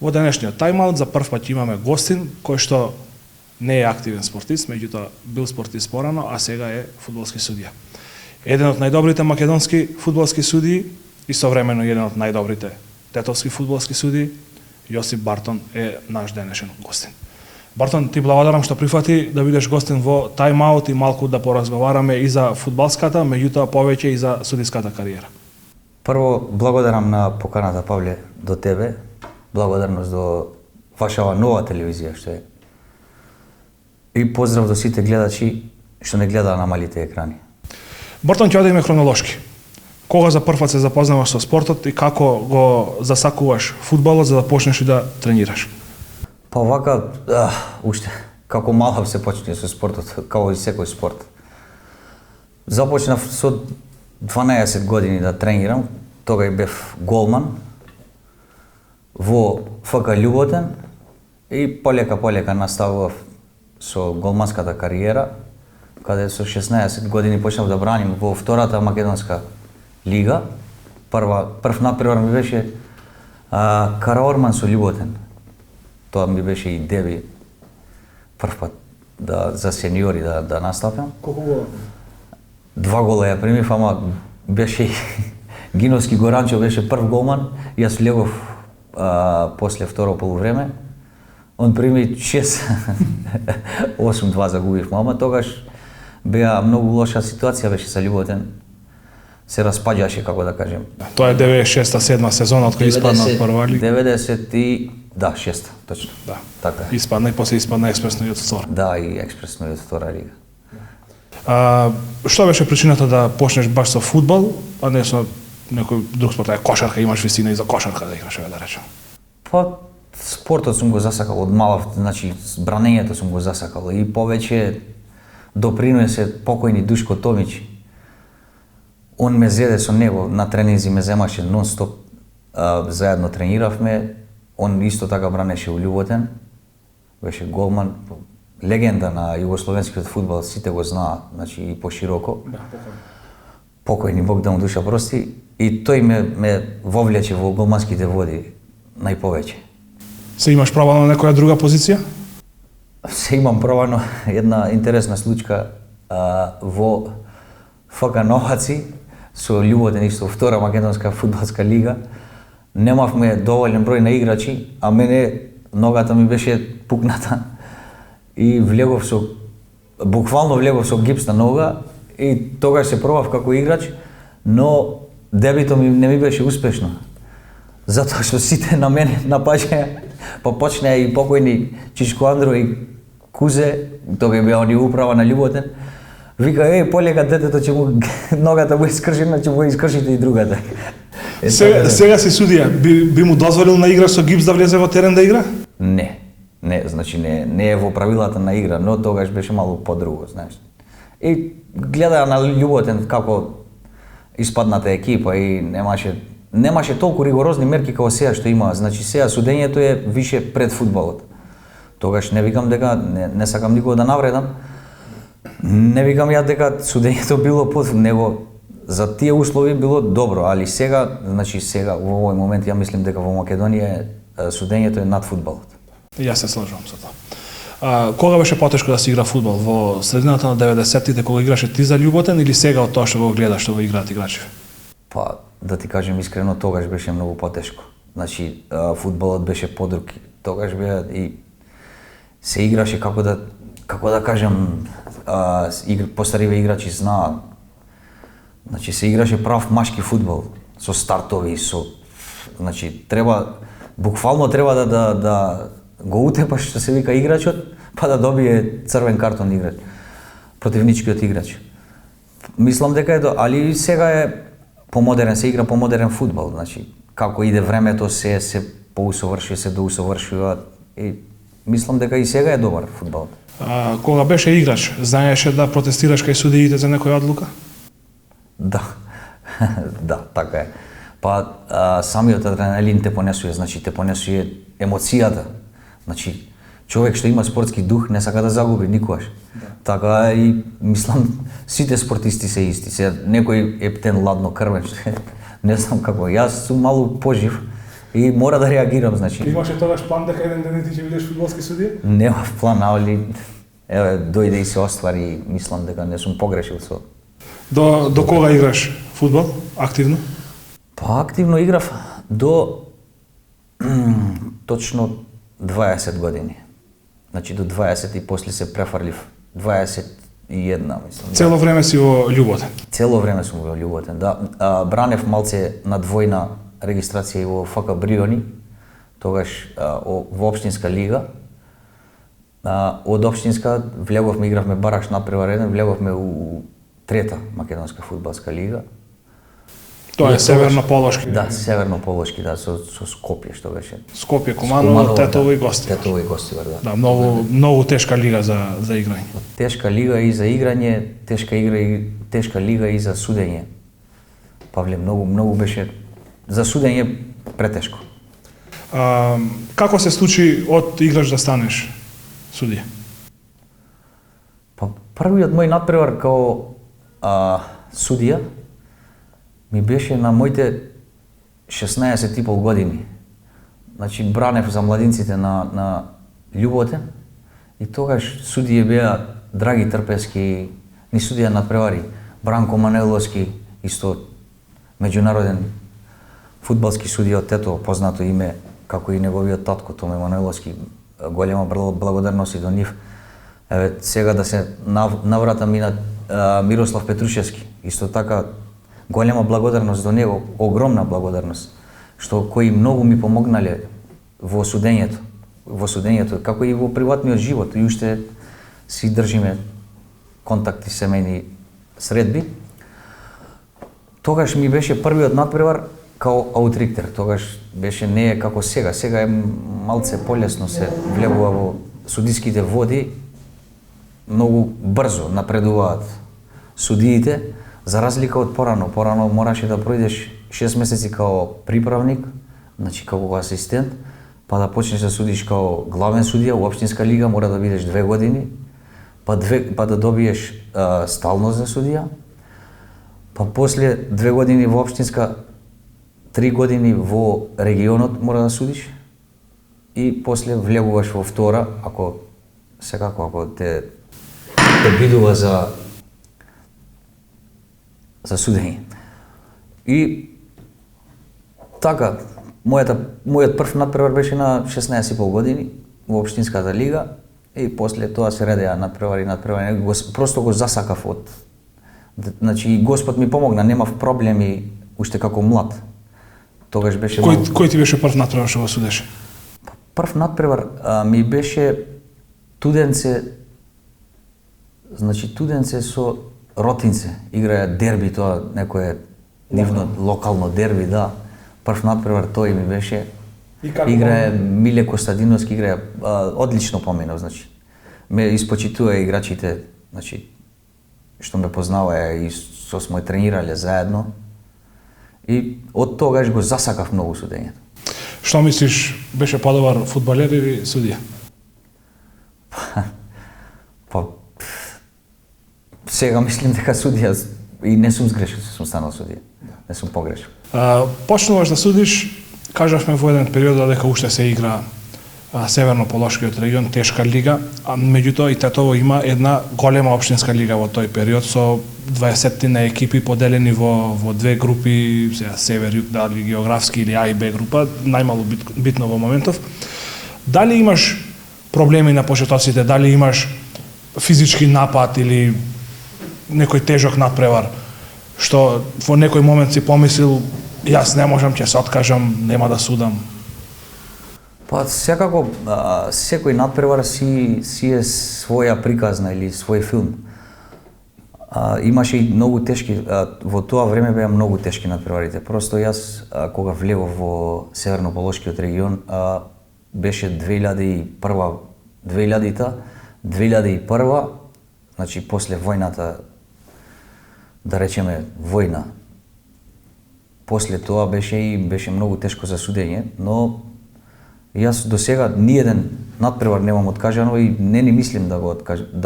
Во денешниот тайм-аут за прв пат имаме гостин кој што не е активен спортист, меѓутоа бил спортист порано, а сега е фудбалски судија. Еден од најдобрите македонски фудбалски судии и современо еден од најдобрите тетовски фудбалски судии, Јосип Бартон е наш денешен гостин. Бартон, ти благодарам што прифати да бидеш гостин во тайм-аут и малку да поразговараме и за фудбалската, меѓутоа повеќе и за судиската кариера. Прво, благодарам на поканата, Павле, до тебе. Благодарност до вашава нова телевизија што е. И поздрав до сите гледачи што не гледаат на малите екрани. Бартон, ќе одиме хронолошки. Кога за прв пат се запознаваш со спортот и како го засакуваш фудбалот за да почнеш и да тренираш? Па вака, уште, како малав се почне со спортот, како и секој спорт. Започнав со 12 години да тренирам, тога и бев голман во ФК Љуботен и полека наставував со голманската кариера, каде со 16 години почнав да браним во втората македонска лига. Прв напревар ми беше Караорман со Љуботен. Тоа ми беше и деби прв пат за сениори да настапам. Колку гола? 2 гола ја примив, ама беше и Гиновски Горанчо беше прв голман, јас влегов после второ полувреме. Он прими 6, 8-2 загубив, ама тогаш беа многу лоша ситуација беше со Љуботен. Се распаѓаше, како да кажем. Тоа е 96-7 сезона од кога испадна од прва лига. 96, точно. Да. Така е. Испадна и после испадна експресно и од втора. Да, и експресно и од втора лига. Што беше причината да почнеш баш со фудбал, а не со некој друг спорт? Кошарка, имаш висина и за кошарка да играш, да речем. Па спортот сум го засакал од малав, значи бранењето сум го засакал и повеќе допринесе покојни Душко Томич. Он ме зеде со него на тренинзи, ме земаше нон-стоп, заедно трениравме. Он исто така бранеше у Љуботен, беше голман, легенда на југословенскиот фудбал, сите го знаат, значи и пошироко. Да, покојни, Бог да му душа прости, и тој ме вовлече во голманските води најповеќе. Се имаш пробано на некоја друга позиција? Се имам пробано една интересна случка во ФК Новаци со Љуботен исто втора македонска фудбалска лига. Немавме доволен број на играчи, а мене ногата ми беше пукната и влегов со буквално влегов со гипс на нога и тогаш се пробав како играч, но дебитот ми не ми беше успешно. Затоа што сите на мене напаѓаја, па почнеа и покојни Чичко Андро и Кузе, тога беа они управа на Љуботен. Вика, полека детето ќе му ногата му искршена, ќе му искршите и другата. Сега си судија, би му дозволил на играч со гипс да влезе во терен да игра? Не, значи не е во правилата на игра, но тогаш беше малку подруго, знаеш. И гледаа на Љуботен како испадната екипа и немаше толку ригорозни мерки како сега што има. Значи сега судењето е више пред фудбалот. Тогаш не викам дека не сакам никога да навредам. Не викам ја дека судењето било под него, за тие услови било добро, али сега, значи сега во овој момент ја мислим дека во Македонија судењето е над фудбалот. Јас се слажам со тоа. Кога беше потешко да се игра фудбал? Во средината на 90-тите кога играше ти за Љуботен или сега од тоа што го гледаш што го играат играчи? Па, да ти кажем искрено, тогаш беше многу потешко. Значи, фудбалот беше подруг. Тогаш беа и се играше како да кажем, постариве играчи знаат. Значи се играше прав машки фудбал со стартови, значи буквално треба да го утепаш што се вика играчот, па да добие црвен картон играч, противничкиот играч. Мислам дека али сега е помодерен, се игра помодерен фудбал, значи како иде времето се поусовршува, се доусовршува и мислам дека и сега е добар фудбалот. Кога беше играч, знаеше да протестираш кај судиите за некоја одлука? Да, да, така е. Па самиот адреналин те понесува, значи те понесува емоцијата. Значи човек што има спортски дух не сака да загуби никогаш. Да. Така и мислам сите спортисти се исти. Се некој е птен ладно крвен. Не знам како. Јас сум малку пожив, И мора да реагирам, значи. Имаше тогаш план дека еден ден ти ќе бидеш фудбалски судија? Немав план, али еве дојде и се оствари, мислам дека не сум погрешил со. До кога играш фудбал активно? Па активно играв до точно 20 години. Значи до 20 и после се префрлив. 21, мислам. Цело време си во љуботен. Цело време сум во љуботен, да. Бранев малце на двојна регистрација и во ФК Бриони, тогаш во општинска лига. Од општинска влеговме, игравме бараш надпревар 1, влеговме у трета македонска фудбалска лига. Тоа е Северно-Полошки. Да, Северно-Полошки, да, со Скопје што беше. Скопје, Куманово, Тетово и Гостивар. Тетово и Гостивар, да. Да, многу тешка лига за играње. Тешка лига и за играње, тешка лига и за судење. Павле, многу беше за судење претешко. Како се случи од играч да станеш судија? Па првиот мој надпревар као судија ми беше на моите 16 и пол години. Значи бранев за младинците на Љуботен и тогаш судија беа Драги Трпески, ни судија надпревари, Бранко Манеловски, исто меѓународен фудбалски судија од Тетово, познато име како и неговиот татко Томе Манеловски, голема благодарност и до нив. Еве сега да се наврата мина Мирослав Петрушевски, исто така голема благодарност до него, огромна благодарност, што кои многу ми помогнале во судењето, како и во приватниот живот, и уште си држиме контакти, семејни средби. Тогаш ми беше првиот надпревар као аутриктер, тогаш беше не е како сега, сега е малце полесно се влегува во судиските води, многу брзо напредуваат судиите, за разлика од порано. Порано мораше да пројдеш 6 месеци као приправник, значи како асистент, па да почнеш да судиш као главен судија во општинска лига, мора да бидеш 2 години, па да добиеш сталност за судија, па после 2 години во општинска, 3 години во регионот мора да судиш и после влегуваш во втора, ако те бидува за судење. И така, мојот прв надпревар беше на 16 и пол години во општинската лига и после тоа се редеа надпревари. Просто го засакав од... Значи, Господ ми помогна, немав проблеми уште како млад. Тогаш беше... Кој ти беше прв надпревар што го судеше? Прв надпревар ми беше Туденце, значи Туденце со Ротинце, играе дерби, тоа некое нивно локално дерби, да. Прв надпревар тој ми беше. Играе Миле Костадиновски, играе одлично поминав, значи. Ме испочитува играчите, значи што ме познаваа и со сме тренирале заедно. И од тогаш го засакав многу судењето. Што мислиш, беше подобар фудбалер или судија? Па сега мислим дека судија и не сум сгрешил, сум станал судија. Не сум погрешил. Почнуваш да судиш, кажавме во еден период дека уште се игра Северно-Полошкиот регион, тешка лига, а меѓутоа и Тетово има една голема општинска лига во тој период со 20 на екипи поделени во две групи, север-југ, дали географски или А и Б група, најмалу битно во моментов. Дали имаш проблеми на почетоците, дали имаш физички напад или некој тежок надпревар, што во некој момент си помислил, јас не можам, ќе се откажам, нема да судам? Па секако секој надпревар си е своја приказна или свој филм. Имаше и многу тешки, во тоа време беа многу тешки надпреварите. Просто јас кога влегов во Северно-Полошкиот регион беше 2001, значи после војната, да речеме војна. После тоа беше многу тешко за судење, но јас до сега ниеден надпревар немам откажано и не ни мислим да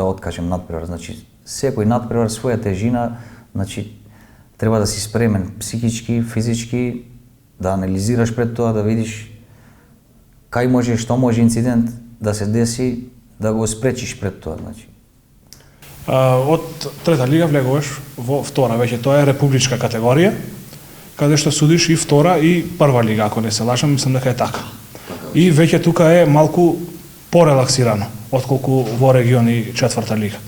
откажем надпревар. Значи секој надпревар своја тежина, значи треба да си спремен психички, физички да анализираш пред тоа, да видиш кај може, што може инцидент да се деси, да го спречиш пред тоа, значи. Од трета лига влегуваш во втора, веќе тоа е републичка категорија, каде што судиш и втора и прва лига, ако не се лажам, мислам дека е така. И веќе тука е малку порелаксирано, отколку во регион и четврта лига.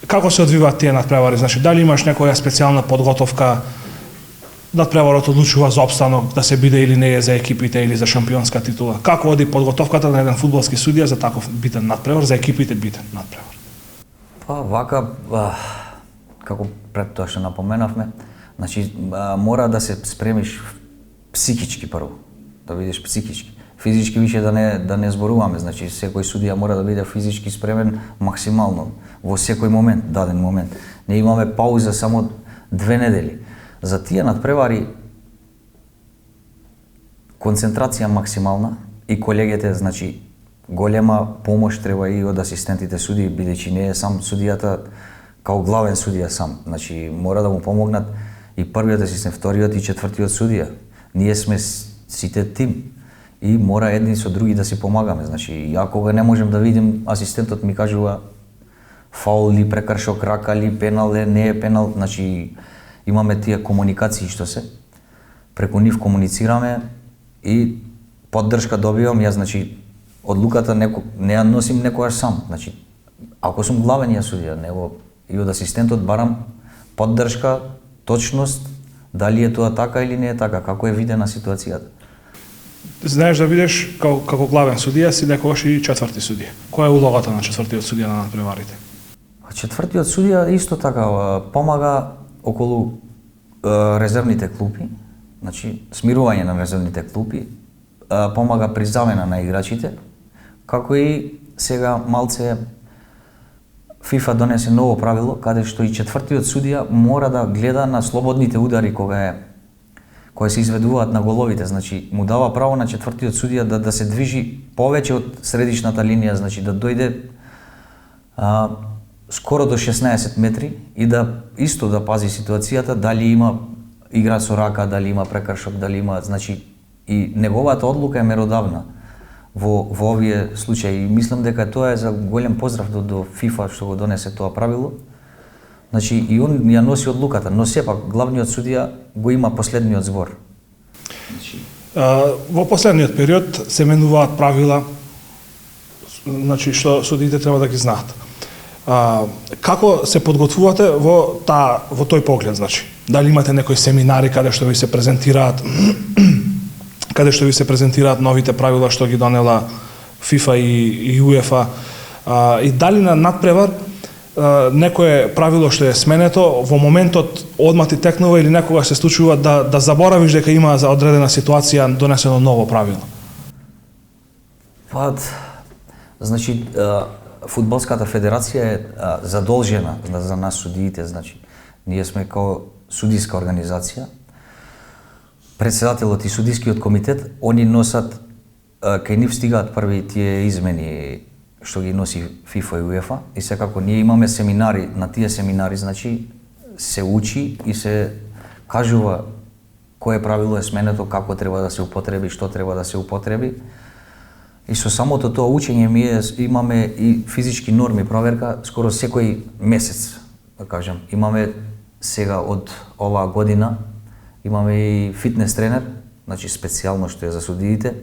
Како се одвиваат тие надпревари? Значи, дали имаш некоја специјална подготовка, надпреварот одлучува за опстанок, да се биде или не е за екипите или за шампионска титула? Како оди подготовката на еден фудбалски судија за таков битен надпревар, за екипите битен надпревар? Па, вака, како пред тоа што напоменавме, значи, мора да се спремиш психички прво, да бидеш психички. Физички више да не зборуваме, значи секој судија мора да биде физички спремен максимално во секој момент, даден момент. Не имаме пауза само 2 недели. За тие надпревари концентрација максимална и колегите, значи голема помош треба и од асистентите судии, бидејќи не е сам судијата као главен судија сам. Значи мора да му помогнат и првиот асистент, вториот и четвртиот судија. Ние сме сите тим и мора едни со други да си помагаме. Значи, ја кога не можем да видим, асистентот ми кажува фаул ли, прекршок рака ли, пенал е, не е пенал, значи имаме тие комуникации што се, преку нив комуницираме и поддршка добивам, ја значи одлуката не ја носим некојаш сам, значи ако сум главен ја судија, него и од асистентот барам поддршка, точност, дали е тоа така или не е така, како е видена ситуацијата. Знаеш да бидеш како главен судија, си некогаш и четврти судија. Која е улогата на четвртиот судија на надпреварите? Четвртиот судија исто така помага околу резервните клупи, значи смирување на резервните клупи, помага при замена на играчите, како и сега малце FIFA донесе ново правило каде што и четвртиот судија мора да гледа на слободните удари кои се изведуваат на головите, значи му дава право на четвртиот судија да се движи повеќе од средишната линија, значи да дојде скоро до 16 метри и да исто да пази ситуацијата, дали има игра со рака, дали има прекршок, дали има, значи и неговата одлука е меродавна во овие случаи. Мислам дека тоа е за голем поздрав до FIFA што го донесе тоа правило. Значи и он ја носи одлуката, но сепак главниот судија го има последниот збор. Во последниот период се менуваат правила, значи што судиите треба да ги знаат. Како се подготвувате во тој поглед, значи? Дали имате некои семинари каде што ви се презентираат новите правила што ги донела FIFA и UEFA, и дали на надпревар некое правило што е сменето во моментот одма ти текнува или некога се случува да заборавиш дека има за одредена ситуација донесено ново правило? Па, значи фудбалската федерација е задолжена за нас судиите, значи ние сме као судиска организација. Председателот и судискиот комитет, они носат, кај нив стигаат први тие измени што ги носи FIFA и UEFA, и секако ние имаме семинари, на тие семинари, значи, се учи и се кажува кое правило е сменето, како треба да се употреби, што треба да се употреби. И со самото тоа учење имаме и физички норми проверка скоро секој месец, да кажем. Имаме сега од оваа година, имаме и фитнес тренер, значи специјално што е за судиите.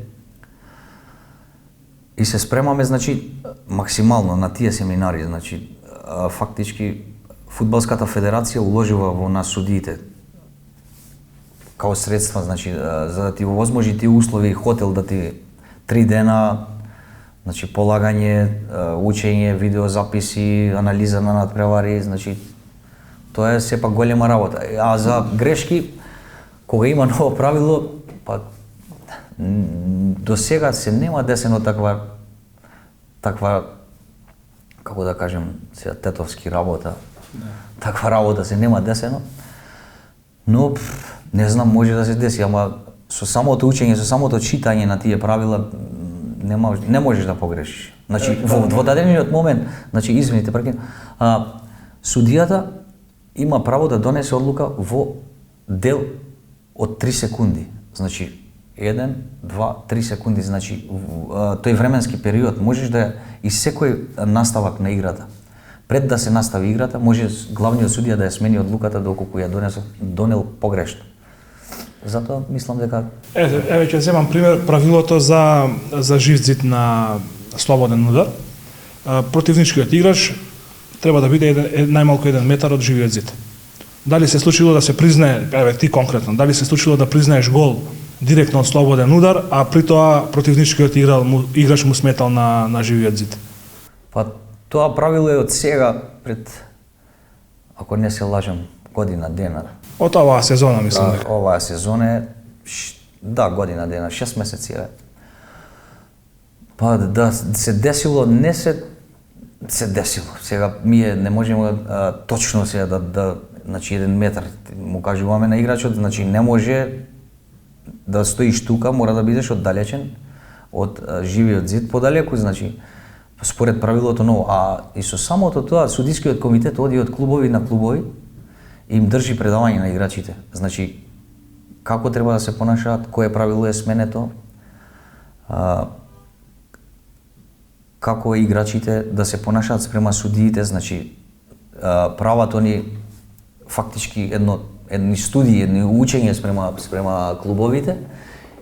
И се спремаме, значи, максимално на тие семинари, значи, фактички, фудбалската федерација уложила во нас судиите као средства, значи, за да ти овозможи тие услови, хотел да ти 3 дена, значи, полагање, учење, видеозаписи, анализа на надпревари, значи, тоа е сепак голема работа. А за грешки, кога има ново правило, па, до сега се нема десено таква, како да кажем, сега тетовски работа, таква работа се нема десено, но не знам, може да се деси, ама со самото учење, со самото читање на тие правила, не можеш да погрешиш. Значи, во дадениот момент, значи, извините, судијата има право да донесе одлука во дел од 3 секунди. Значи 1, 2, 3 секунди, значи тој временски период можеш да и секој наставак на играта. Пред да се настави играта, може главниот судија да ја смени одлуката доколку ја донел погрешно. Затоа мислам дека Еве ќе земам пример правилото за жив зид на слободен удар. Противничкиот играч треба да биде најмалку 1 метар од живиот зид. Дали се случило да се признае, еве ти конкретно, дали се случило да признаеш гол директно од слободен удар, а при тоа противничкиот играч му сметал на живиот зид? Па тоа правило е од сега пред, ако не се лажам, година дена. Од оваа сезона, мислам дека. Оваа сезона е, година дена, 6 месеци е. Па да се десило, не се десило. Сега ние не можеме точно сега значи 1 метар му кажуваме на играчот, значи не може да стоиш тука, мора да бидеш оддалечен од живиот зид подалеку, значи според правилото ново. А и со самото тоа судискиот комитет оди од клубови на клубови и им држи предавање на играчите. Значи како треба да се понашаат, кое правило е сменето, како играчите да се понашаат спрема судиите, значи правото ни фактички едни студии, едни учење спрема клубовите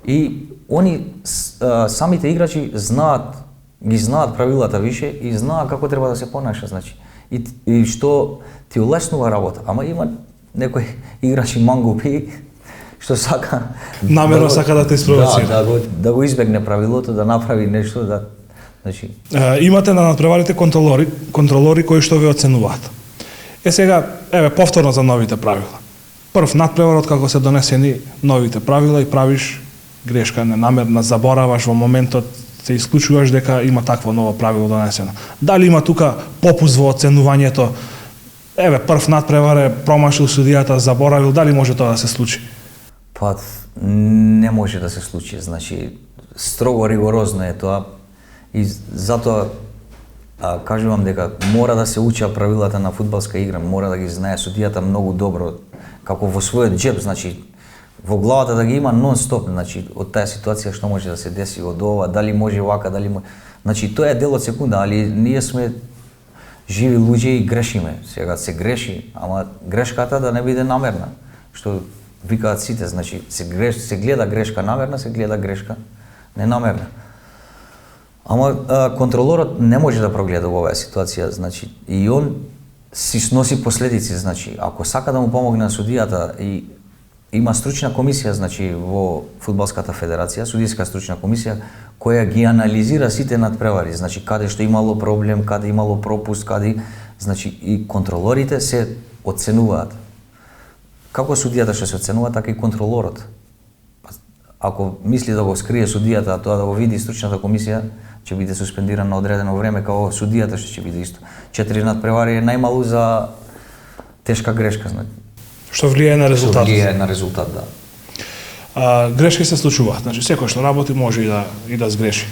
и они самите играчи ги знаат правилата више и знаат како треба да се понаша, значи и што ти улеснува работа. Ама има некои играчи мангупи што сака намерно сака да те спровоцира. Да го избегне правилото, да направи нешто, значи имате на надпреварите контролори кои што ве оценуваат. Сега, повторно за новите правила. Прв надпреварот како се донесени новите правила и правиш грешка ненамерна, забораваш во моментот, се исклучуваш дека има такво ново правило донесено. Дали има тука попуст во оценувањето? Прв надпревар е промашил судијата, заборавил, дали може тоа да се случи? Па не може да се случи, значи строго ригорозно е тоа и затоа кажувам дека мора да се учат правилата на фудбалска игра, мора да ги знае судијата многу добро, како во својот джеб, значи во главата да ги има нон-стоп, значи од таа ситуација што може да се деси од ова, дали може вака, дали може... Значи тоа е дел од секунда, али ние сме живи луѓе и грешиме. Сега се греши, ама грешката да не биде намерна, што викаат сите, значи се гледа грешка намерна, се гледа грешка ненамерна. Ама контролорот не може да прогледа во оваа ситуација, значи и он си сноси последици, значи ако сака да му помогне на судијата и има стручна комисија, значи во фудбалската федерација, судиска стручна комисија која ги анализира сите надпревари, значи каде што имало проблем, каде имало пропуст, значи и контролорите се оценуваат. Како судијата што се оценува, така и контролорот. Ако мисли да го скрие судијата, тоа да го види стручната комисија, ќе биде суспендиран на одредено време, како судијата што ќе биде исто. 4 надпревари е најмалу за тешка грешка, значи. Што влијае на резултатот. Што влијае на резултат, да. Грешки се случуваат, значи секој што работи може и да сгреши.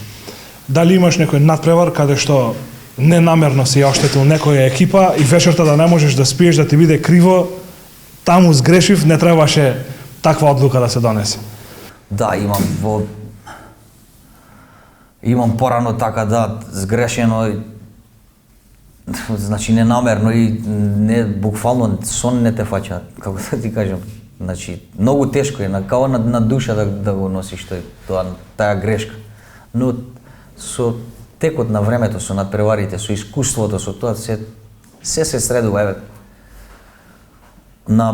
Дали имаш некој надпревар каде што ненамерно се ја оштетил некоја екипа и вечерта да не можеш да спиеш, да ти биде криво, таму сгрешив, не требаше таква одлука да се донесе? Да, имам порано така сгрешено, значи ненамерно и не буквално сон не те фаќа, како да ти кажам. Значи многу тешко е, као на душа да го носиш таа грешка. Но со текот на времето, со надпреварите, со искуството, со тоа се средува, на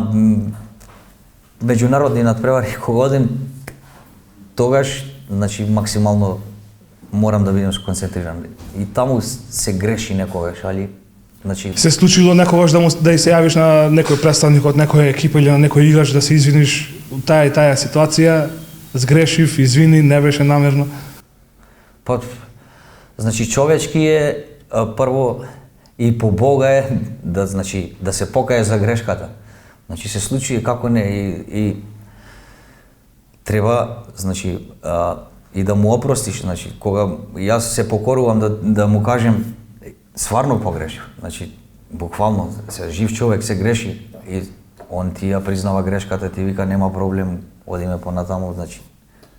меѓународни надпревари кога одам, тогаш, значи, максимално морам да бидам сконцентриран. И таму се греши некогаш, али, значи... Се случило некогаш да се јавиш на некој представник од некоја екипа или на некој играч да се извиниш таа ситуација, сгрешив, извини, не беше намерно? Па, значи, човечки е, прво, и по Бога е да се покае за грешката. Значи, се случи како не и треба, значи, и да му опростиш, значи, кога јас се покорувам да му кажем сварно погрешив, значи, буквално, жив човек се греши и он ти ја признава грешката, ти вика нема проблем, одиме понатаму, значи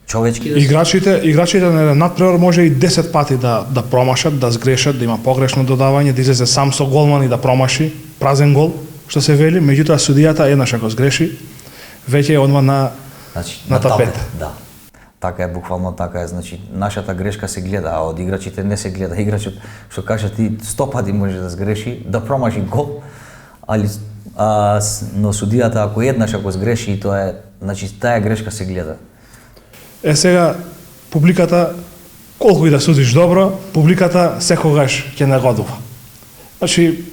човечки Играчите на еден надпревар може и 10 пати да промашат, да сгрешат, да има погрешно додавање, да излезе сам со голман и да промаши, празен гол, што се вели, меѓутоа судијата еднаш ако сгреши, веќе е одма на тапет. Да. Така е, буквално така е, значи нашата грешка се гледа, а од играчите не се гледа. Играчот, што кажа ти, 100 пати може да сгреши, да промаши гол, но судијата ако еднаш ако сгреши, тоа е, значи таа грешка се гледа. Сега публиката колку и да судиш добро, публиката секогаш ќе нагодува. Значи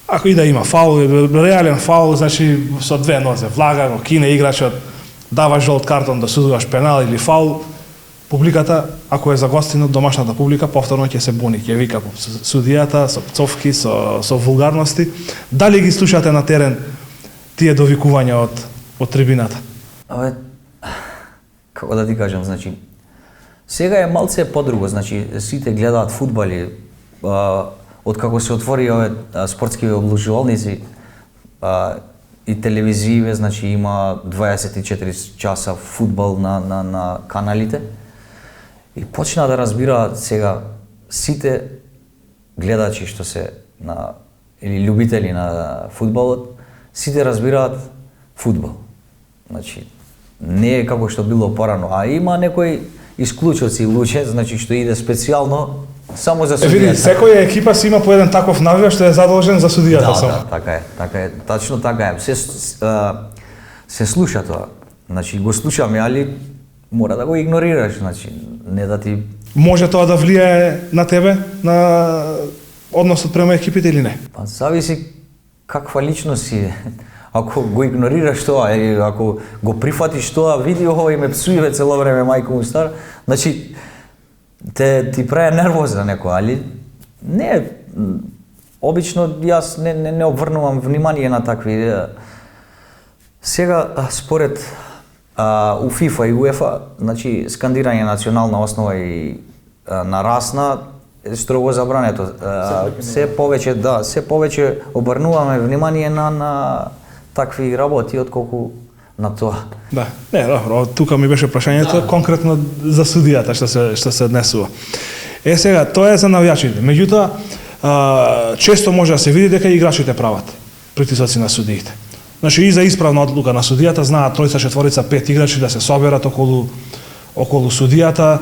ако и да има фаул, реален фаул, значи со две нозе влага, го кине играчот, дава жолт картон да судуваш пенал или фаул, публиката, ако е за гостинот, домашната публика, повторно ќе се буни, ќе вика судијата со пцовки, со вулгарности. Дали ги слушате на терен тие довикувања од трибината? Како да ти кажам, значи, сега е малце подруго, значи, сите гледаат фудбали, откако се отвори овие спортски облужувалници и телевизиве, значи има 24 часа фудбал на каналите и почна да разбираат сега сите гледачи што се или љубители на фудбалот, сите разбираат фудбал. Значи, не е како што било порано, а има некои исклучоци луѓе, значи што иде специјално само за судијата. Види, секоја екипа си има по еден таков навивач што е задолжен за судијата само. Да, така е, тачно така е. Се слуша тоа. Значи го слушаме, али мора да го игнорираш, значи не да ти може тоа да влијае на тебе, на односот према екипите или не? Па зависи каква личност си. Ако го игнорираш тоа, или ако го прифатиш тоа, види овој ме псује цело време мајко му стар, значи ти прави нервозен некој, али не, обично јас не обврнувам внимание на такви. Сега според у ФИФА и УЕФА, значи скандирање национална основа и нарасна е строго забрането. Се повеќе обрнуваме внимание на такви работи отколку на тоа. Да, не, добро, тука ми беше прашањето конкретно за судијата што се однесува. Сега, тоа е за навијачите. Меѓутоа, често може да се види дека играчите прават притисоци на судиите. Значи, и за исправна одлука на судијата знаат тројца, четворица, 5 играчи да се соберат околу судијата,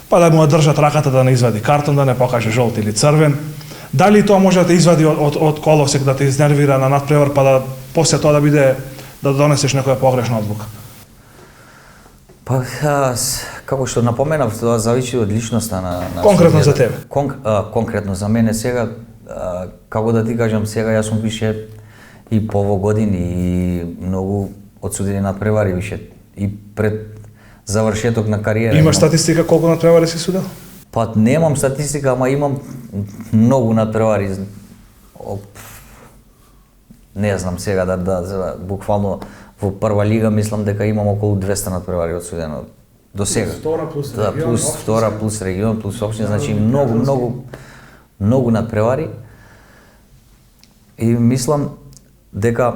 па да му држат раката да не извади картон, да не покаже жолт или црвен. Дали тоа може да те извади од колосек, да те изнервира на надпревар, па да после тоа да донесеш некоја погрешна одлука? Па, како што напоменав, тоа зависи од личноста на конкретно за тебе. Конкретно за мене сега, како да ти кажам, сега јас сум више и по ово години и многу одсудени надпревари више и пред завршеток на кариера. Имаш статистика колку надпревари си судел? Па немам статистика, ама имам многу надпревари. Не знам сега буквално во прва лига мислам дека имам околу 200 надпревари одсудено до сега. Плюс втора, плюс регион, плюс општина, значи многу надпревари. И мислам дека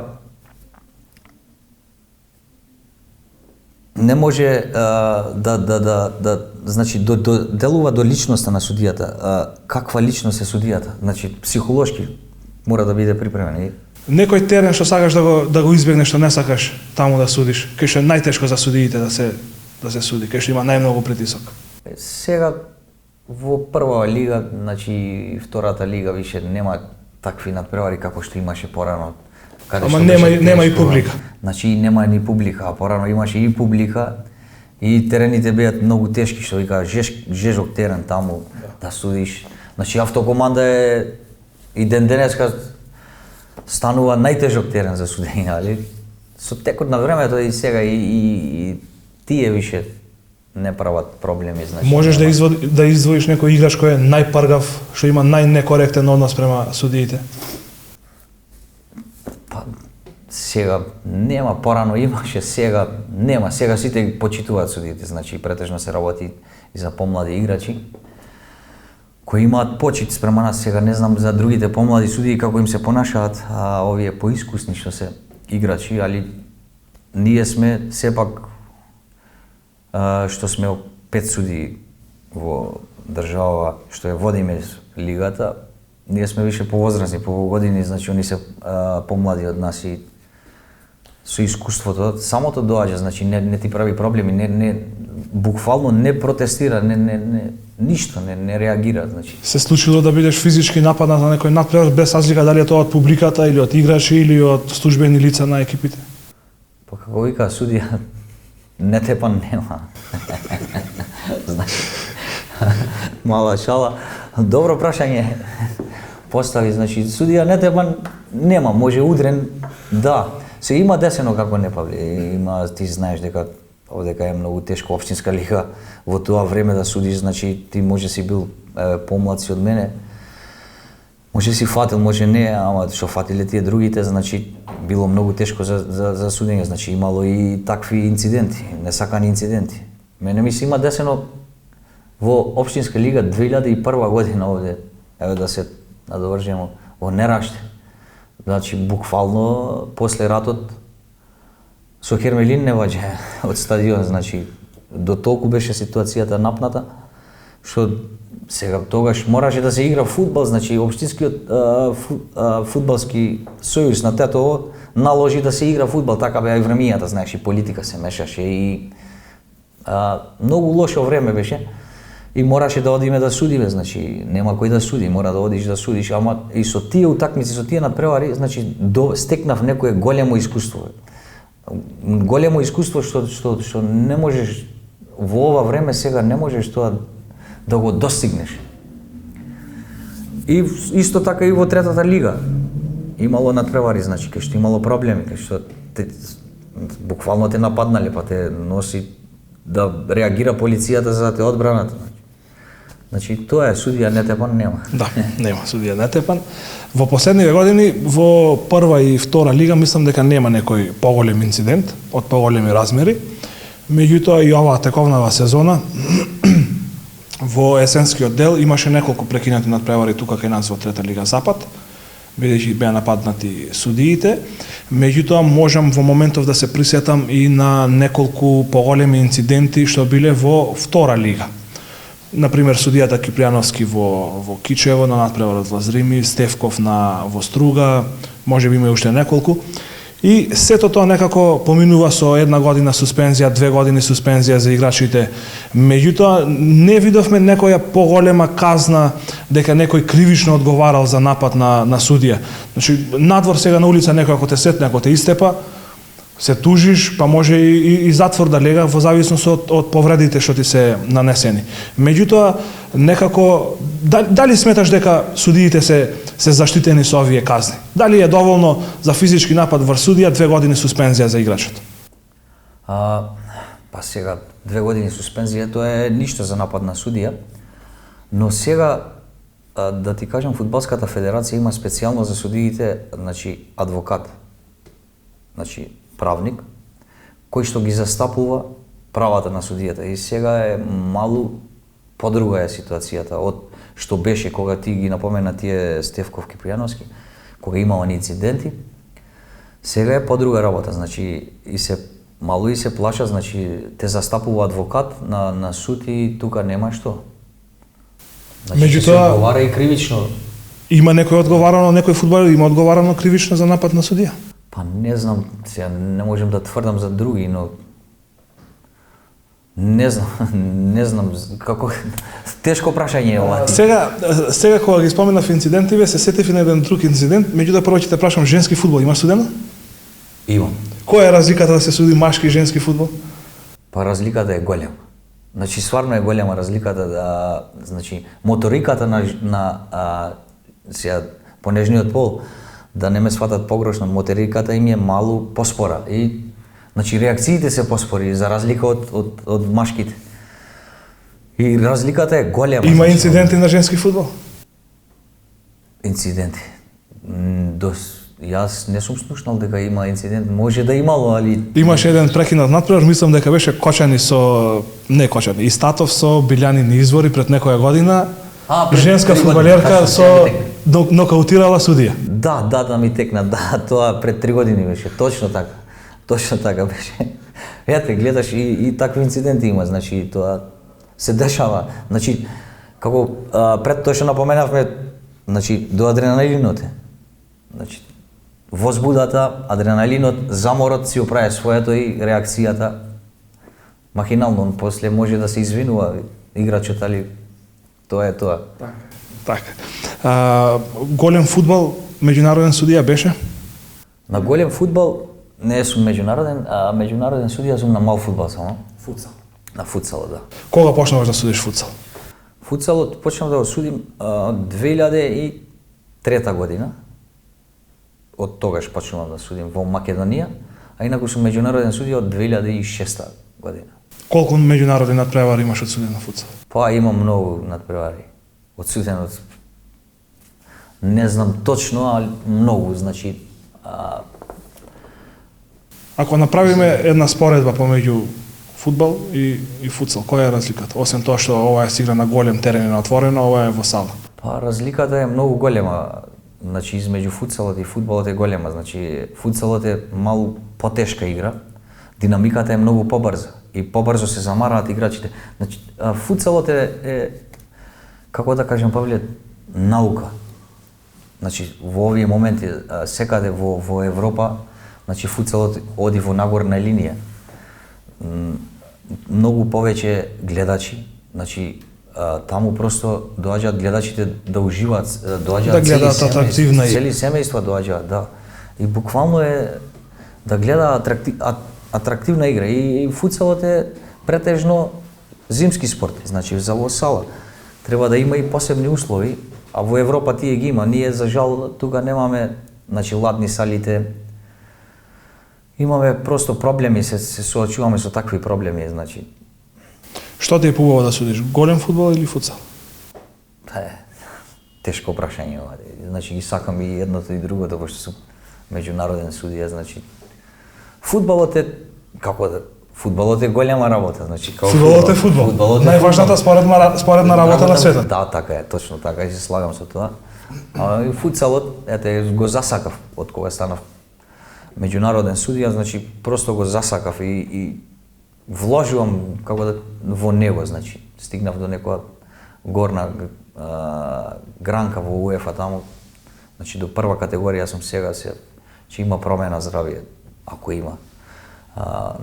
не може значи делува до личноста на судијата. Каква личност е судијата? Значи психолошки мора да биде припремен. Некој терен што сакаш да го избегнеш, што не сакаш таму да судиш, кај што е најтешко за судиите да се суди, кај што има најмногу притисок. Сега во прва лига, значи втората лига више нема такви надпревари како што имаше порано. Ама нема и публика. Значи нема ни публика, а порано имаше и публика и терените беа многу тешки, што вика жежок терен таму да судиш. Значи автокоманда е и денеска станува најтежок терен за судење, али со текот на времето и сега и тие више не прават проблеми, значи. Можеш да издвоиш некој играч кој е најпргав, што има најнекоректен однос према судиите? Па сега нема, порано имаше, сега нема. Сега сите ги почитуваат судиите, значи претежно се работи и за помлади играчи кои имаат почит спрема нас. Сега не знам за другите помлади судии како им се понашаат, овие поискусни што се играчи, али ние сме сепак што сме 5 суди во држава што ја водиме лигата, ние сме више повозрасни, по години, значи они се помлади од нас и со искуството самото доаѓа, значи не ти прави проблеми, не буквално не протестира, ништо не реагира, значи. Се случило да бидеш физички нападнат на некој надпревар без разлика дали е тоа од публиката или од играчи или од службени лица на екипите? Па како вика судија, не тепан нема. Значи, мала шала. Добро прашање постави, значи судија не тепан нема, може удрен, да. Се има десено како не Павле, има, ти знаеш дека овдека е многу тешко општинска лига, во тоа време да судиш, значи ти може си бил помлад си од мене, може си фатил, може не, ама што фатиле тие другите, значи било многу тешко за судење, значи имало и такви инциденти, несакани инциденти. Мене ми се има десено во општинска лига 2001 година овде, еве да се надовржиме, во Нераште. Значи, буквално, после ратот, со Хермелин не ваѓа од стадион, значи, до толку беше ситуацијата напната, што сега тогаш мораше да се игра фудбал, значи, општинскиот фудбалски сојуз на Тетово наложи да се игра фудбал, така беа и времијата, знаеш, и политика се мешаше и многу лошо време беше. И мораше да одиме да судиме, значи нема кој да суди, мора да одиш да судиш, ама и со тие утакмици, со тие надпревари, значи стекнав некое големо искуство. Големо искуство што не можеш во ова време сега не можеш тоа да го достигнеш. И исто така и во третата лига. Имало надпревари, значи кај што имало проблеми, кај што буквално те нападнале, па те носи да реагира полицијата за да те одбраната. Значи, тоа е, судија нетепан нема. Да, нема судија нетепан. Во последниве години, во прва и втора лига, мислам дека нема некој поголем инцидент, од поголеми размери. Меѓутоа, и оваа тековнава сезона, во есенскиот дел, имаше неколку прекинати надпревари тука кај нас во трета лига Запад, бидејќи беа нападнати судиите. Меѓутоа, можам во моментов да се присетам и на неколку поголеми инциденти што биле во втора лига. Например, судијата Кипријановски во Кичево на надпреварот во Зрими, Стевков во Струга, може би има уште неколку. И сето тоа некако поминува со 1 година суспензија, 2 години суспензија за играчите. Меѓутоа, не видовме некоја поголема казна дека некој кривично одговарал за напад на судија. Значи, надвор сега на улица некој ако те сетне, ако те истепа, се тужиш, па може и затвор да лега во зависност од повредите што ти се нанесени. Меѓутоа, некако, дали сметаш дека судиите се заштитени со овие казни? Дали е доволно за физички напад врз судија 2 години суспензија за играчот? Па сега, 2 години суспензија, тоа е ништо за напад на судија, но сега, да ти кажам, Фудбалската федерација има специјално за судиите, значи, адвокат. Значи, правник, кој што ги застапува правата на судијата. И сега е малку подруга е ситуацијата од што беше кога ти ги напомена тие Стевков Кипријановски, кога имало инциденти. Сега е подруга работа, значи и се плаша, значи те застапува адвокат на суд и тука нема што. Значи, меѓутоа, се одговара и кривично. Има некој одговарано, некој фудбалер има одговарано кривично за напад на судија? Па не знам, сега не можем да тврдам за други, но не знам како тешко прашање е ова. Сега кога ги споменав инцидентиве, се сетив на еден друг инцидент, меѓутоа прво ќе те прашам, женски фудбал имаш судено? Имам. Која е разликата да се суди машки и женски фудбал? Па разликата е голема. Значи стварно е голема разликата да, значи моториката на сега понежниот пол, да не ме сватат погрешно, моториката им е малку поспора и значи реакциите се поспори за разлика од машките. И разликата е голема. Има значи, инциденти на женски фудбал? Инциденти. Јас не сум слушнал дека има инцидент, може да имало, али Имаше еден прекинат надпревар, мислам дека беше Кочани со не Кочани, Истатов со Билјанини извори пред некоја година. Женска фудбалерка со нокаутирала судија. Да ми текна, да, тоа пред 3 години беше, точно така беше. Ете, гледаш и такви инциденти има, значи тоа се дешава. Значи како пред тоа што напоменавме, значи до адреналинот е. Значи возбудата, адреналинот, заморот си оправи своето и реакцијата махинално, он после може да се извинува играчот, али тоа е тоа. Така. Голем фудбал, меѓународен судија беше? На голем фудбал не сум меѓународен, а меѓународен судија сум на мал фудбал само. Футсал. На футсалот, да. Кога почнаваш да судиш футсал? Футсалот почнав да го судим 2003 година. Од тогаш почнувам да судим во Македонија, а инаку сум меѓународен судија од 2006 година. Колку меѓународни надпревари имаш од судење на футсал? Па имам многу надпревари. Од суденот не знам точно, али многу, значи Ако направиме една споредба помеѓу фудбал и футсал, која е разликата? Освен тоа што ова е игра на голем терен и на отворено, ова е во сала. Па разликата е многу голема. Значи измеѓу футсалот и фудбалот е голема. Значи футсалот е малку потешка игра, динамиката е многу побрза и побрзо се замараат играчите. Значи футсалот е како да кажам, Павле, наука. Значи во овие моменти секаде во Европа, значи футсалот оди во нагорна линија. Многу повеќе гледачи, значи таму просто доаѓаат гледачите да уживаат, доаѓаат цели семејства доаѓаат, да. И буквално е да гледа атрактивна игра и футсалот е претежно зимски спорт, значи за во сала треба да има и посебни услови, а во Европа тие ги има. Ние за жал тука немаме, значи ладни салите. Имаме просто проблеми, се соочуваме со такви проблеми, значи. Што ти е побаво да судиш, голем фудбал или футсал? Тешко прашање ова. Значи ги сакам и едното и другото, пошто сум меѓународен судија, значи фудбалот е фудбалот е голема работа, значи фудбалот е фудбал. Најважната споредна работа на светот. Да, така е, точно така, и се слагам со тоа. А и футсалот, ете, го засакав од кога станав меѓународен судија, значи просто го засакав и вложувам во него, значи стигнав до некоја горна гранка во УЕФА таму, значи до прва категорија сум сега, че има промена здравие, ако има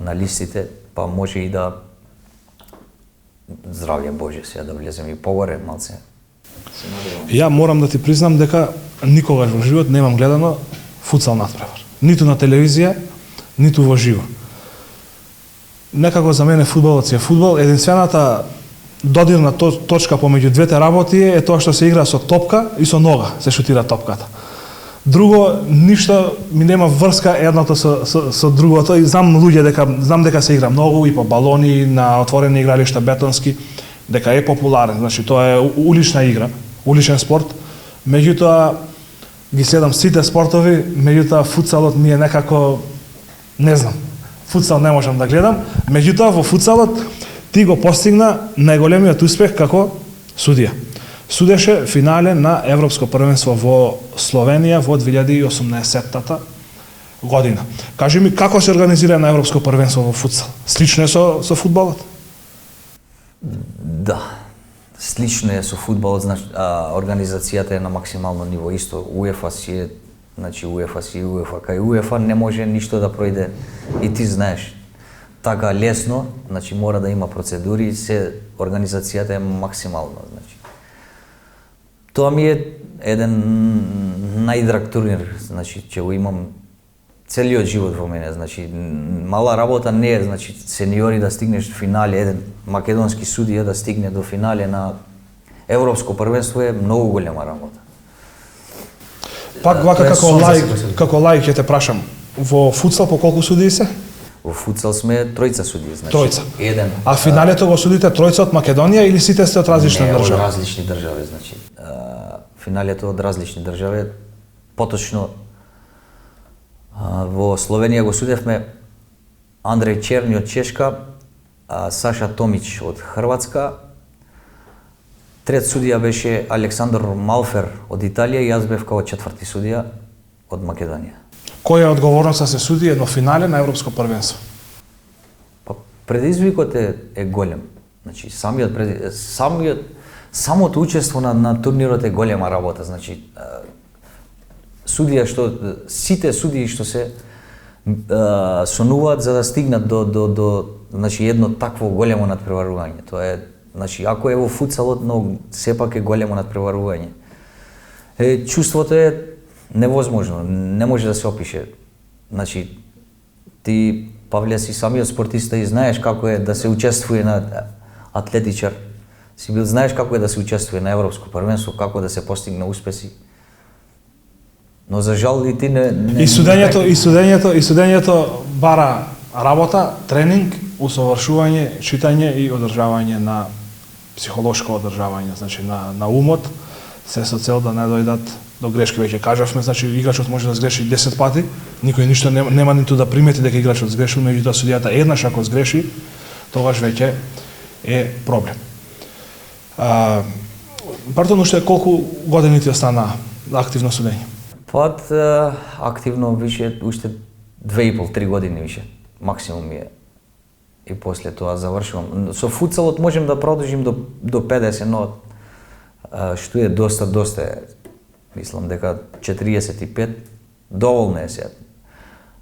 на листите, па може и да здравје Боже сега да влезем и погоре малце. Ја морам да ти признам дека никогаш во живот немам гледано футсал надпревар. Ниту на телевизија, ниту во живо. Некако за мене фудбалот си е фудбал, единствената додирна точка помеѓу двете работи е тоа што се игра со топка и со нога се шутира топката. Друго ништо ми нема врска едното со другото и знам дека се игра многу и по балони на отворени игралишта бетонски, дека е популарен, значи тоа е улична игра, уличен спорт. Меѓутоа ги следам сите спортови, меѓутоа футсалот ми е некако не знам. Футсал не можам да гледам, меѓутоа во футсалот ти го постигна најголемиот успех како судија. Судеше финале на Европско првенство во Словенија во 2018 година. Кажи ми како се организира на Европско првенство во футсал? Слично е со фудбалот? Да. Слично е со фудбалот, значи организацијата е на максимално ниво, исто УЕФА си е, значи УЕФА си и УЕФА, кај УЕФА не може ништо да пројде и ти знаеш. Така лесно, значи мора да има процедури, организацијата е максимално, значи. Тоа ми е еден најдраг турнир, значи че го имам целиот живот во мене, значи мала работа не е, значи сениори да стигнеш до финале, еден македонски судија да стигне до финале на Европско првенство е многу голема работа. Пак вака како лаик ќе те прашам, во футсал по колку судии се? Во футсал сме тројца судии, значи. Тројца. Еден. А финалето го судите тројца од Македонија или сите сте од различни држави? Не, од различни држави, значи. Финалето од различни држави, поточно во Словенија го судевме Андреј Черни од Чешка, Саша Томич од Хрватска, трет судија беше Александар Малфер од Италија и јас бев као четврти судија од Македонија. Која е одговорноста се суди едно финале на Европско првенство? предизвикот е голем. Значи самото учество на турнирот е голема работа. Значи сите судии што се сонуваат за да стигнат до значи едно такво големо надпреварување. Тоа е, значи ако е во футсалот, но сепак е големо надпреварување. Чувството е невозможно, не може да се опише. Значи ти, Павле, си самиот спортиста и знаеш како е да се учествува на атлетичар. Знаеш како е да се учествува на европско првенство, како да се постигне успеси. Но за жал и ти не И судењето бара работа, тренинг, усовршување, читање и одржавање на психолошко одржавање, значи на умот, се со цел да не дојдат до грешки. Веќе кажавме, значи играчот може да сгреши 10 пати, никој ништо нема ниту да примети дека играчот сгрешил, меѓутоа судијата еднаш ако сгреши, тогаш веќе е проблем. Бартон, уште колку години ти остана активно судење? Активно више уште 2,5-3 години више, максимум е. И после тоа завршувам. Со футсалот можем да продолжим до 50, но што е доста е. Мислам дека 45 доволно е сега.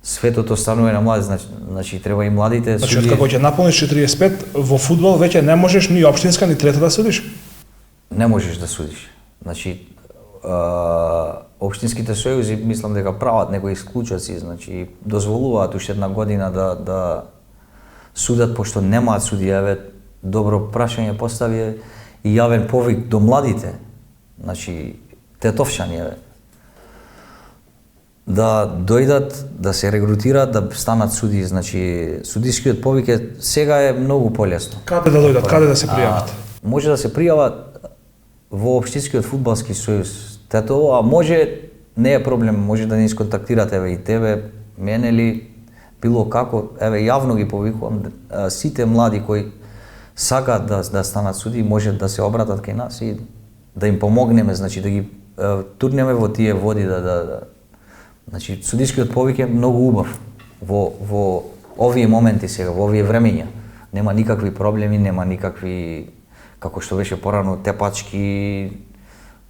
Светот останува на млади, значи треба и младите судии. Значи како ќе наполниш 45 во фудбал веќе не можеш ни општинска ни трета да судиш? Не можеш да судиш. Значи општинските сојузи мислам дека прават некои исклучоци, значи дозволуваат уште една година да судат, пошто немаат судија. Добро прашање постави и јавен повик до младите, значи тетовчани, да дојдат, да се регрутираат, да станат суди. Значи судискиот повик сега е многу полесно. Каде да дојдат, каде да се пријават? Може да се пријават во општинскиот фудбалски сојуз Тетово, а може, не е проблем, може да ни исконтактирате и тебе, мене или било како, јавно ги повикувам, сите млади кои сакаат да станат суди, може да се обратат кај нас и да им помогнеме, значи да ги турнеме во тие води, значи судискиот повик е многу убав во овие моменти сега, во овие времења. Нема никакви проблеми, нема никакви, како што беше порано, тепачки,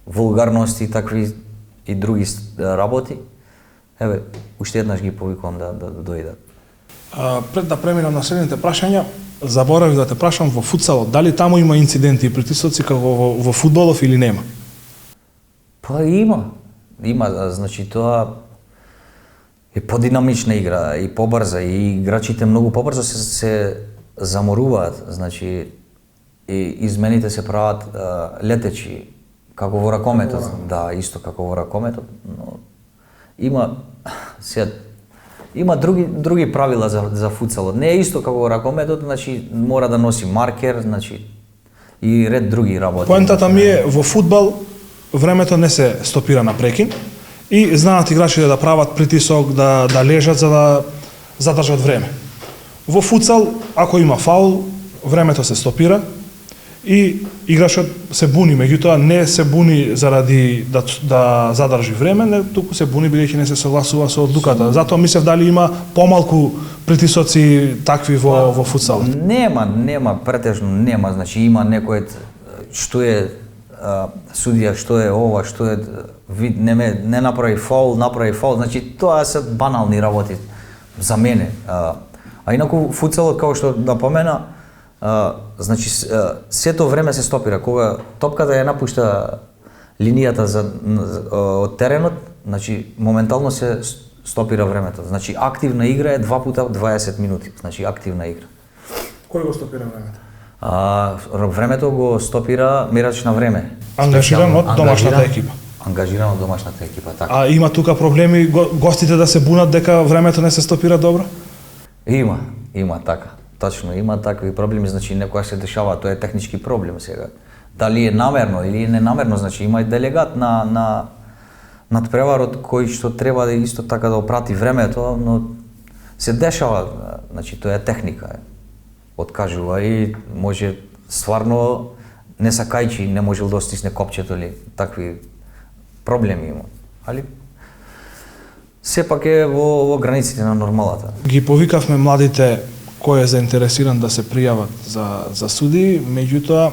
вулгарности, такви и други работи. Уште еднаш ги повикувам да дојдат. Пред да преминам на следните прашања, заборавив да те прашам во футсалот, дали таму има инциденти и притисоци како во фудбалов или нема? Има, значи тоа е подинамична игра и побрза и играчите многу побрзо се заморуваат, значи и измените се прават летечи, како во ракометот, да, исто како во ракометот, но има други правила за футсалот. Не е исто како во ракометот, значи мора да носи маркер, значи и ред други работи. Поентата ми е во фудбал времето не се стопира на прекин и знаат играчите да прават притисок, да лежат за да задржат време. Во футсал, ако има фаул, времето се стопира и играчот се буни, меѓутоа не се буни заради да задржи време, не, туку се буни бидејќи не се согласува со одлуката. Затоа мислев дали има помалку притисоци такви во футсалот. Нема, претежно нема, значи има некој што е судија, што е ова, што е вид, не направи фаул, значи тоа се банални работи за мене. А инаку футсалот, како што напомена, значи сето време се стопира. Кога топката ја напушта линијата од теренот, значи моментално се стопира времето. Значи активна игра е 2 пута 20 минути, значи активна игра. Кој го стопира времето? Времето го стопира мерач на време. Ангажиран од домашната екипа. Ангажиран од домашната екипа, така. А има тука проблеми гостите да се бунат дека времето не се стопира добро? Има така. Точно, има такви проблеми, значи некоја се дешава, тоа е технички проблем сега. Дали е намерно или не намерно, значи има и делегат на надпреварот кој што треба да исто така да опрати времето, но се дешава, значи тоа е техника. Откажува и може стварно не сакајќи не можел да стисне копчето или такви проблеми има. Али сепак е во границите на нормалата. Ги повикавме младите кој е заинтересиран да се пријават за судии, меѓутоа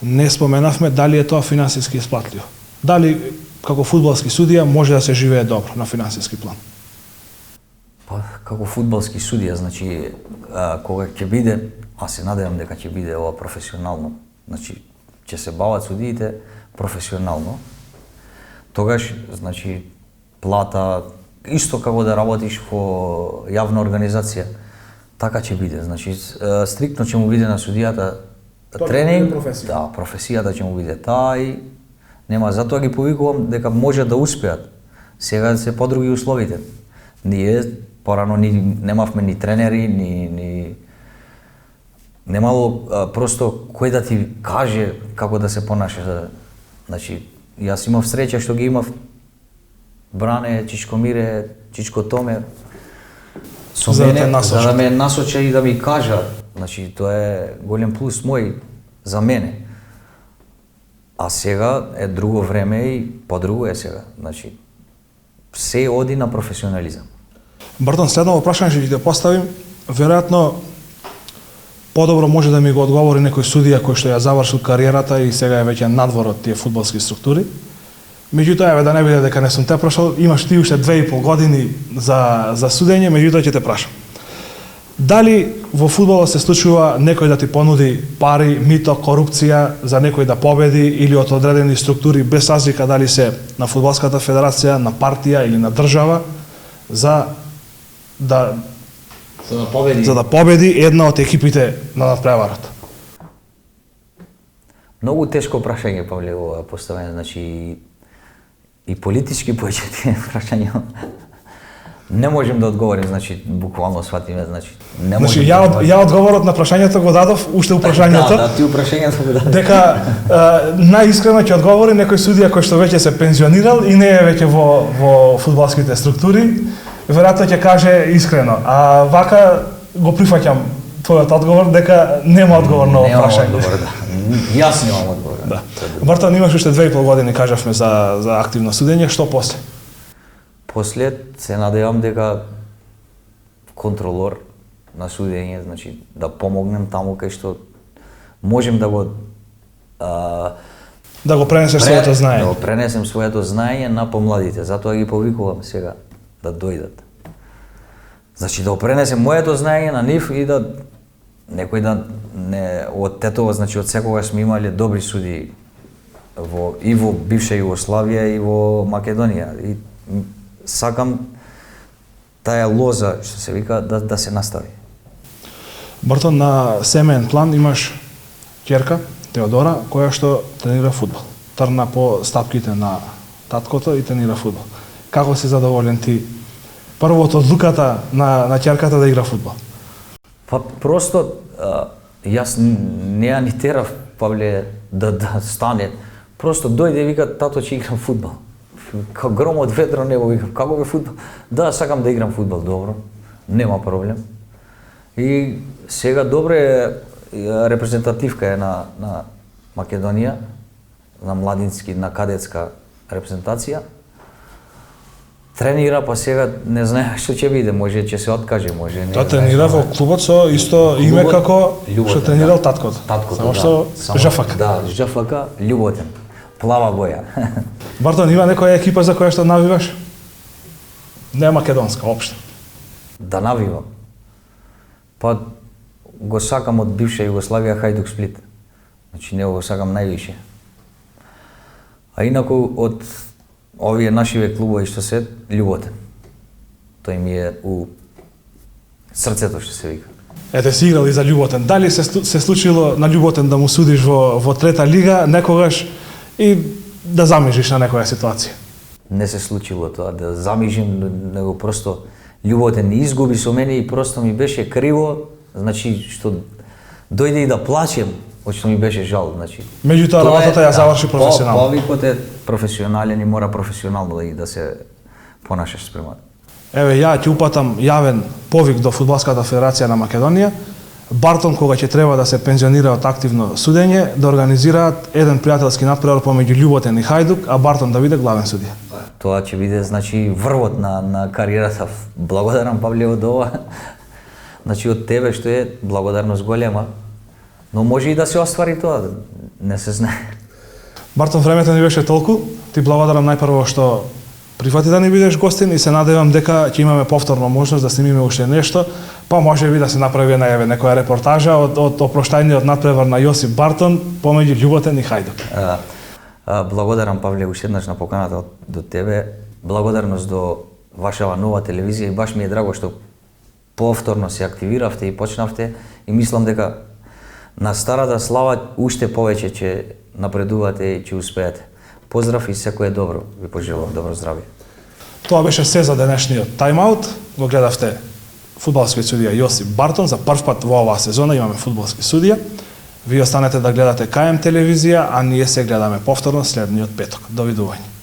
не споменавме дали е тоа финансиски исплатливо. Дали како фудбалски судија може да се живее добро на финансиски план? Па, како фудбалски судија, значи, кога ќе биде, аз се надевам дека ќе биде ова професионално, значи, ќе се бават судиите професионално, тогаш, значи, плата, исто како да работиш во јавна организација, така ќе биде, значи, стриктно ќе му биде на судијата тренинг, да, професијата ќе му биде таа и нема, затоа ги повикувам дека може да успеат. Сега се подруги условите. Ние порано немавме ни тренери, ни немало просто кој да ти каже како да се понашаш. Значи, јас имав среќа што ги имав Бране, Чичко Мире, Чичко Томе со мене, за да ме насоча и да ми кажа. Значи, тоа е голем плюс мој за мене. А сега е друго време и подруго е сега. Значи, се оди на професионализам. Бартон, следново прашање ќе ти поставим. Веројатно, подобро може да ми го одговори некој судија кој што ја завршил кариерата и сега е веќе надвор од тие фудбалски структури. Меѓутоа, еве да не биде дека не сум те прашал, имаш ти уште 2,5 години за судење, меѓутоа ќе те прашам. Дали во фудбалот се случува некој да ти понуди пари, мито, корупција за некој да победи или од одредени структури без разлика дали се на фудбалската федерација, на партија или на држава за да победи една од екипите на надпреварата? Многу тешко прашање, Павле, ова поставено, значи и политички поетите прашања. Не можем да одговорим, значи буквално сватиме, значи не можем. Значи ја одговорот на прашањето го дадов уште у прашањето. Да, ти у прашањето го дадов. Дека најискрено ќе одговори некој судија кој што веќе се пензионирал и не е веќе во фудбалските структури, веројатно ќе каже искрено. А вака го прифаќам твојот одговор дека нема одговор на ова прашање. Нема одговор, да. Јас немам одговор. Да. Бартон, имаш уште 2,5 години, кажавме за активно судење, што после? После се надевам дека контролор на судење, значи да помогнем таму кај што можем да го да го пренесеш своето знаење. Да го пренесем своето знаење на помладите, затоа ги повикувам сега да дојдат. Значи да го пренесем моето знаење на нив и да некој да не од Тетово, значи од секогаш сме имале добри судии и во бивша Југославија и во Македонија и сакам таа лоза што се вика да се настави. Бартон, на семеен план имаш ќерка Теодора која што тренира фудбал. Трна по стапките на таткото и тренира фудбал. Како си задоволен ти прво од одлуката на ќерката да игра фудбал? Па просто јас не ја ни терав, Павле, да стане. Просто дојде и вика, тато ќе играм фудбал. Како гром од ветро небо, викам, како бе фудбал? Да, сакам да играм фудбал, добро, нема проблем. И сега добре репрезентативка е на Македонија, на младински, на кадетска репрезентација. Тренира, па сега не знае што ќе биде, може ќе се откаже, може не. Тоа тренира во клубот со исто име како што тренирал таткото. Само што ЖФК. Да, ЖФК Љуботен. Плава боја. Бартон, има некоја екипа за која што навиваш? Не македонска, општо. Да навивам. Па го сакам од бивша Југославија Хајдук Сплит. Значи него го сакам највише. А инаку од овие нашиве клубови што се Љуботен. Тој ми е у срцето што се вика. Ете си играл и за Љуботен. Дали се случило на Љуботен да му судиш во трета лига некогаш и да замижиш на некоја ситуација? Не се случило тоа, да замижим, него просто Љуботен изгуби со мене и просто ми беше криво, значи што дојде и да плачем, од што ми беше жал, значи. Меѓутоа работата ја заврши професионално. Повикот е професионален и мора професионално да се понашаш спрема. Еве ја ќе упатам јавен повик до Фудбалската федерација на Македонија. Бартон, кога ќе треба да се пензионира од активно судење, да организираат еден пријателски надпревар помеѓу Љуботен и Хајдук, а Бартон да биде главен судија. Тоа ќе биде, значи, врвот на кариерата. Благодарам, Павле, од ова. Значи од тебе што е благодарност голема, но може и да се оствари тоа, не се знае. Бартон, времето ни беше толку. Ти благодарам најпрво што прифати да ни бидеш гостин и се надевам дека ќе имаме повторно можност да снимиме уште нешто, па може би да се направи некоја репортажа од опроштајниот надпревар на Јосип Бартон помеѓу Љуботен и Хајдук. Благодарам, Павле, уште еднаш на поканата до тебе. Благодарност до вашава нова телевизија и баш ми е драго што повторно се активиравте и почнавте и мислам дека на старата слава уште повеќе ќе напредувате и ќе успеете. Поздрав и секое добро. Ви пожелувам добро здравје. Тоа беше се за денешниот тайм-аут. Го гледавте фудбалскиот судија Јосип Бартон. За прв пат во оваа сезона имаме фудбалски судија. Ви останете да гледате КМ телевизија, а ние се гледаме повторно следниот петок. Довидување.